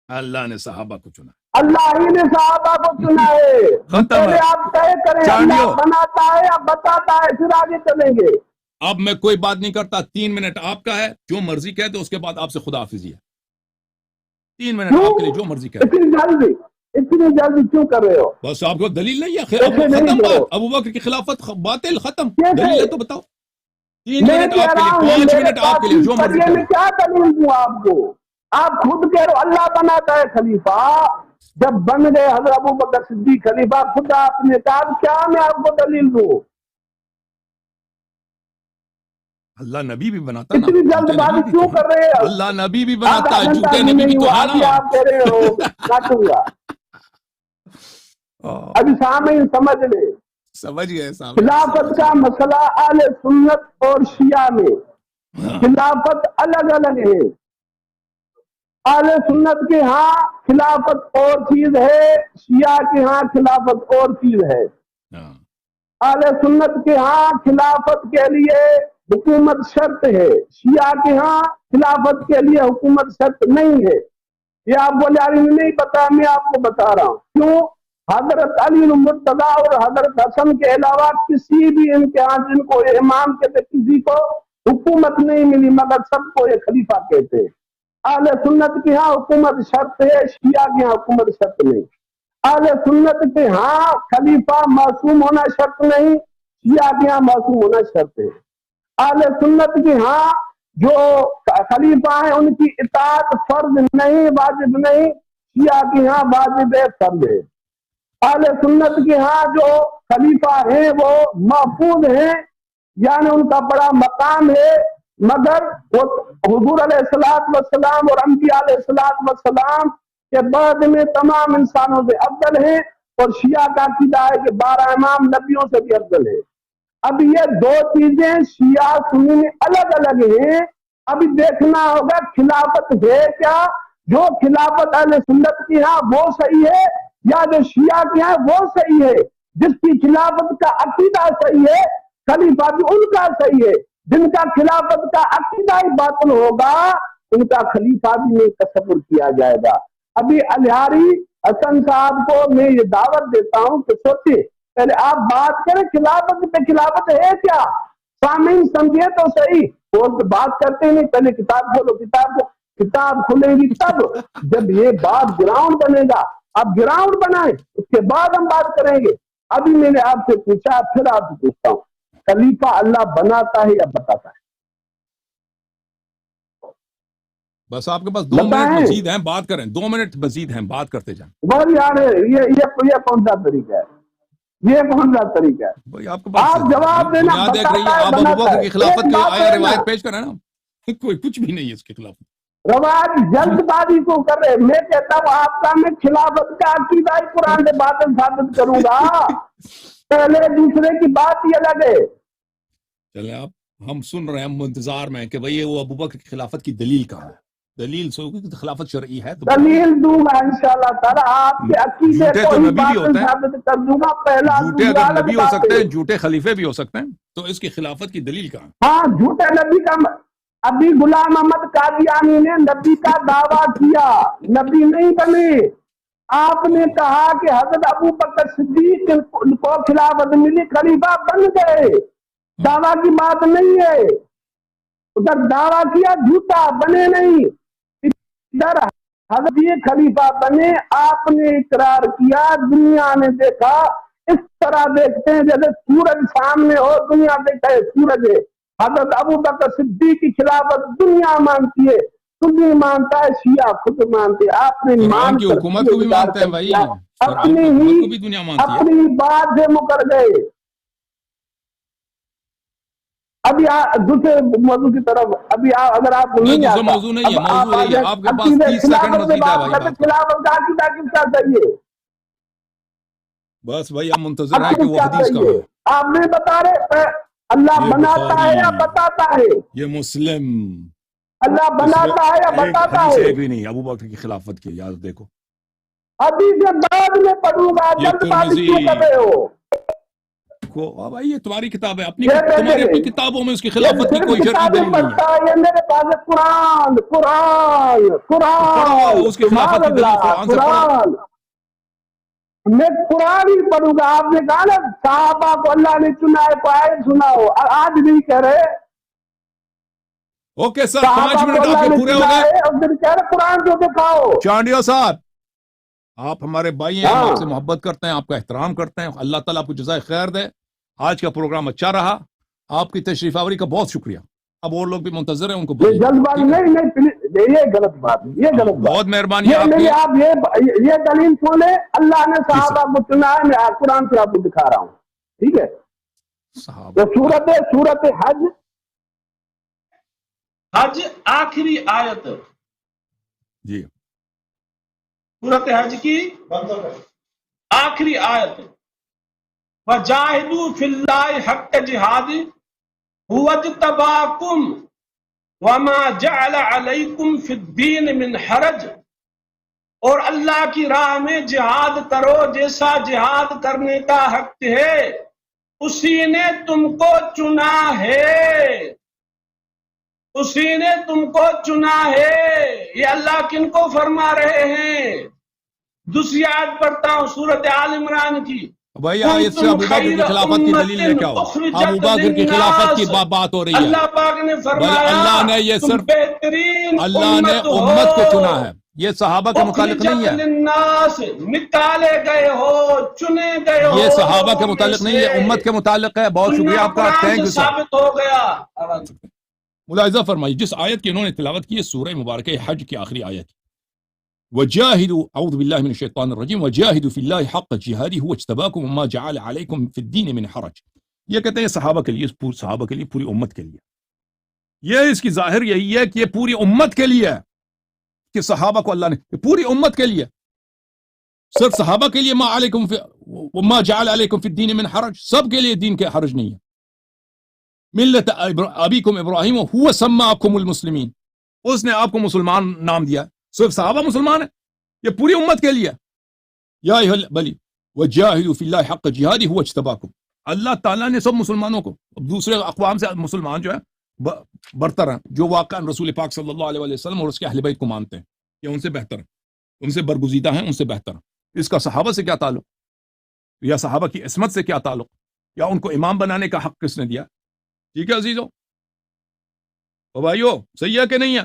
اللہ نے صحابہ کو چنا، اللہ ہی نے صحابہ کو چنا ہے. پہلے آپ طے کریں اللہ بناتا ہے یا بتاتا ہے، پھر آگے چلیں گے. اب میں کوئی بات نہیں کرتا، 3 منٹ آپ کا ہے، جو مرضی کہہ دو، اس کے بعد آپ سے خدا حافظی ہے. 3 منٹ آپ کے لیے جو مرضی کہہ دو. اتنی جلدی کیوں کر رہے ہو؟ بس آپ کو دلیل نہیں ہے، ختم بات. ابو بکر کی خلافت باطل، ختم. دلیل ہے تو بتاؤ. 3 منٹ آپ کے لیے، 5 منٹ آپ کے لیے، جو مرضی کہہ میں کیا دلیل دوں آپ کو؟ آپ خود کہہ رہے ہو اللہ بناتا ہے خلیفہ. جب بن گئے حضرت ابو بکر صدیق خلیفہ، خدا آپ نے کہا، کیا میں آپ کو دلیل دوں؟ اللہ نبی بھی بناتا نا. اتنی جلد بازی کیوں کر رہے ہیں؟ اللہ نبی بھی بناتا ہے، جھوٹے نبی بھی تو ہے نا. آپ کہہ رہے ہو کاٹوں گا. ابھی سامنے سمجھ لے، سمجھ گئے. خلافت کا مسئلہ اہل سنت اور شیعہ میں خلافت الگ الگ ہے. اہل سنت کے ہاں خلافت اور چیز ہے، شیعہ کے ہاں خلافت اور چیز ہے. اہل سنت کے ہاں خلافت کے لیے حکومت شرط ہے، شیعہ کے ہاں خلافت کے لیے حکومت شرط نہیں ہے. یہ آپ کو نہیں پتا، میں آپ کو بتا رہا ہوں. کیوں؟ حضرت علی المرتضیٰ اور حضرت حسن کے علاوہ کسی بھی امتحان جن کو امام کہتے، کسی کو حکومت نہیں ملی، مگر سب کو یہ خلیفہ کہتے. اہل سنت کے ہاں حکومت شرط ہے، شیعہ کے ہاں حکومت شرط نہیں. اہل سنت کے ہاں خلیفہ معصوم ہونا شرط نہیں، شیعہ کے ہاں معصوم ہونا شرط ہے. اہل سنت کے ہاں جو خلیفہ ہیں ان کی اطاعت فرض نہیں، واجب نہیں، شیعہ کے ہاں واجب ہے، فرض ہے. اہل سنت کے ہاں جو خلیفہ ہیں وہ محفوظ ہیں، یعنی ان کا بڑا مقام ہے، مگر وہ حضور علیہ الصلوۃ والسلام اور انبیاء علیہ الصلوۃ والسلام کے بعد میں تمام انسانوں سے افضل ہیں. اور شیعہ کا عقیدہ ہے کہ 12 امام نبیوں سے بھی افضل ہے. اب یہ دو چیزیں شیعہ سنی میں الگ الگ ہیں. ابھی دیکھنا ہوگا خلافت ہے کیا، جو خلافت اہل سنت کی ہاں وہ صحیح ہے یا جو شیعہ کی ہاں وہ صحیح ہے. جس کی خلافت کا عقیدہ صحیح ہے خلیفہ بھی ان کا صحیح ہے. جن کا خلافت کا عقیدہ ہی باطل ہوگا ان کا خلیفہ بھی نہیں تصور کیا جائے گا. ابھی الہاری حسن صاحب کو میں یہ دعوت دیتا ہوں کہ سوچے، پہلے آپ بات کریں خلافت پہ. خلافت ہے کیا؟ سامعین سمجھے تو صحیح، اور بات کرتے نہیں. پہلے کتاب کھولو، کتاب کھلے گی تب جب یہ بات گراؤنڈ بنے گا. آپ گراؤنڈ بنائیں، اس کے بعد ہم بات کریں گے. ابھی میں نے آپ سے پوچھا، پھر آپ سے پوچھتا ہوں، خلیفہ اللہ بناتا ہے یا بتاتا ہے؟ بس آپ کے پاس 2 منٹ مزید ہیں، بات کریں. 2 منٹ مزید ہیں، بات کرتے جائیں. بس یار یہ کون سا طریقہ ہے؟ یہ کون سا طریقہ ہے؟ آپ جواب دینا بتاتا ہے، آپ ابو بناتا بکر ہے. کی خلافت کی آیا روایت پیش کریں نا. کوئی کچھ بھی نہیں ہے اس کے خلاف. روایت جلد بازی کو کر رہے. میں کہتا ہوں آپ کا میں خلافت کا عقیدہ ہی قرآن سے باطل ثابت کروں گا. پہلے دوسرے کی بات ہی الگ ہے. چلیں آپ، ہم سن رہے ہیں، ہم انتظار میں کہ بھئی وہ ابو بکر کی خلافت کی دلیل کہاں ہے. دلیل سو خلافت شرعی ہے تو دلیل دوں گا انشاءاللہ تعالی. آپ کے عقیدے کو ہی باطل ثابت کر دوں گا. پہلا جھوٹے اگر نبی ہو سکتے ہیں، جھوٹے خلیفے بھی ہو سکتے ہیں، تو اس کی خلافت کی دلیل کہاں؟ ہاں جھوٹے نبی کا. ابھی غلام احمد قادیانی نے نبی کا دعویٰ کیا، نبی نہیں بنے. آپ نے کہا کہ حضرت ابو بکر صدیق کو خلافت ملی، خلیفہ بن گئے. دعویٰ کی بات نہیں ہے. ادھر دعویٰ کیا، جھوٹا، بنے نہیں. ادھر حضرت یہ خلیفہ بنے، آپ نے اقرار کیا، دنیا نے دیکھا. اس طرح دیکھتے ہیں جیسے سورج سامنے ہو، دنیا دیکھتا ہے سورج ہے. حضرت ابو بکر صدیق کی خلافت دنیا مانتی ہے، خود نہیں مانتا ہے، شیعہ خود مانتے. آپ نے قرآن مان کی کر حکومت کو بھی مانتے ہیں بھائی، قرآن کی حکومت کو بھی دنیا مانتی ہے. اپنی بات سے مکر گئے. ابھی دوسرے موضوع کی طرف، ابھی اگر آپ کو نہیں آتا، موضوع نہیں ہے، اب موضوع یہی ہے. آپ کے پاس 30 سیکنڈ خلافت میں مزید ہے بات بھائی. کرتے، خلافت کا عقیدہ کس کا چاہیے؟ بس بھائی ہم منتظر ہیں کہ وہ حدیث کہاں ہے. آپ نہیں بتا رہے. اللہ بناتا ہے یا بتاتا ہے؟ یہ مسلم. اللہ بناتا ہے یا بتاتا ہے؟ ایک بھی نہیں ابو بکر کی خلافت کی، یاد دیکھو. ابھی سے بعد میں پڑھوں گا، جلد بازی کیوں کر رہے ہو؟ کو بھائی یہ تمہاری کتاب ہے، اپنی یہ دیکھیں تمہاری اپنی گے، کتابوں میں اس کی یہ خلافت کی صرف کوئی شرعی کتابیں دلیل نہیں ہے. پڑھتا ہے، یہ میرے پاس ہے قرآن قرآن پڑھو قرآن، اس کی خلافت سبحان کی دلیل اللہ قرآن سے پڑھو. قرآن. میں قرآن ہی پڑھوں گا. آپ نے کہا نا صحابہ کو اللہ نے چنا ہے، تو آئے سناؤ. آج نہیں کہہ رہے اوکے سر، 5 صحابہ کو منٹ آپ اللہ کے نے پورے ہو چنا گئے. ہے اور پھر کہہ رہے قرآن کو دکھاؤ. چانڈیو صاحب، آپ ہمارے بھائی ہیں، ہم ہاں آپ سے محبت کرتے ہیں، آپ کا احترام کرتے ہیں. اللہ تعالیٰ آپ کو جزائے خیر دے. آج کا پروگرام اچھا رہا. آپ کی تشریف آوری کا بہت شکریہ. اب اور لوگ بھی منتظر ہیں، ان کو یہ بتائیے. جلد بازی ٹھیک ہے، نہیں پلیز، یہ غلط بات ہے، یہ غلط بات. بہت مہربانی یہ آپ کی. میری آپ یہ دلیل سنیں، اللہ نے جی سر. صحابہ کو چنا ہے. میں قرآن سے آپ کو دکھا رہا ہوں. ٹھیک ہے، صحابہ تو سورت حج حج آخری آیت، جی سورت حج کی آخری آیت. وَجَاهِدُوا فِي اللَّهِ حَقَّ جِهَادِهِ هُوَ اجْتَبَاكُمْ وَمَا جَعَلَ عَلَيْكُمْ فِي الدِّينِ مِنْ حَرَجٍ. اور اللہ کی راہ میں جہاد کرو جیسا جہاد کرنے کا حق ہے، اسی نے تم کو چنا ہے، اسی نے تم کو چنا ہے. یہ اللہ کن کو فرما رہے ہیں؟ دوسری آیت پڑھتا ہوں سورت آل عمران کی. بھائی آیت سے ابو بکر کی خلافت کی دلیل لے کے آؤ. ابو بکر کی خلافت کی بات ہو رہی ہے. اللہ پاک نے بھائی فرمایا اللہ نے یہ تم صرف بہترین اللہ نے امت ہو، امت کو چنا ہے، یہ صحابہ کے متعلق نہیں اخرجت ہے. للناس، نکالے گئے ہو، چنے گئے ہو یہ صحابہ کے لوگوں میں متعلق نہیں سے. ہے، امت کے متعلق ہے. بہت شکریہ سننا آپ کا. قرآن تھینک سے یو سر. ثابت ہو گیا. ملاحظہ فرمائیے جس آیت کی انہوں نے تلاوت کی ہے سورہ مبارکہ حج کی آخری آیت. وجاہدوا، اعوذ باللہ من الشیطان الرجیم، وجاہدوا فی اللہ حق جہادہ هو اجتباکم وما جعل علیکم فی الدین من حرج. یہ کہتے ہیں صحابہ کے لیے، صحابہ کے لیے، پوری امت کے لیے. یہ اس کی ظاہر یہی ہے کہ یہ پوری امت کے لیے ہے کہ صحابہ کو اللہ نے پوری امت کے لیے، صرف صحابہ کے لیے ما علیکم وما جعل علیکم فی الدین من حرج، سب کے لیے دین کے حرج نہیں ہے. ملت ابیکم ابراہیم هو سماکم المسلمین، اس نے آپ کو مسلمان نام دیا. صرف صحابہ مسلمان ہیں، یہ پوری امت کے لیے. یا بلی وجاہدوا فی اللہ حق جہادہ هو اجتباکم. اللہ تعالیٰ نے سب مسلمانوں کو، دوسرے اقوام سے مسلمان جو ہے برتر ہیں، جو واقعا رسول پاک صلی اللہ علیہ وسلم اور اس کے اہل بیت کو مانتے ہیں، یہ ان سے بہتر ہیں، ان سے برگزیدہ ہیں، ان سے بہتر ہیں. اس کا صحابہ سے کیا تعلق، یا صحابہ کی عصمت سے کیا تعلق، یا ان کو امام بنانے کا حق کس نے دیا؟ ٹھیک ہے عزیزو، بھائیو، صحیح ہے کہ نہیں ہے؟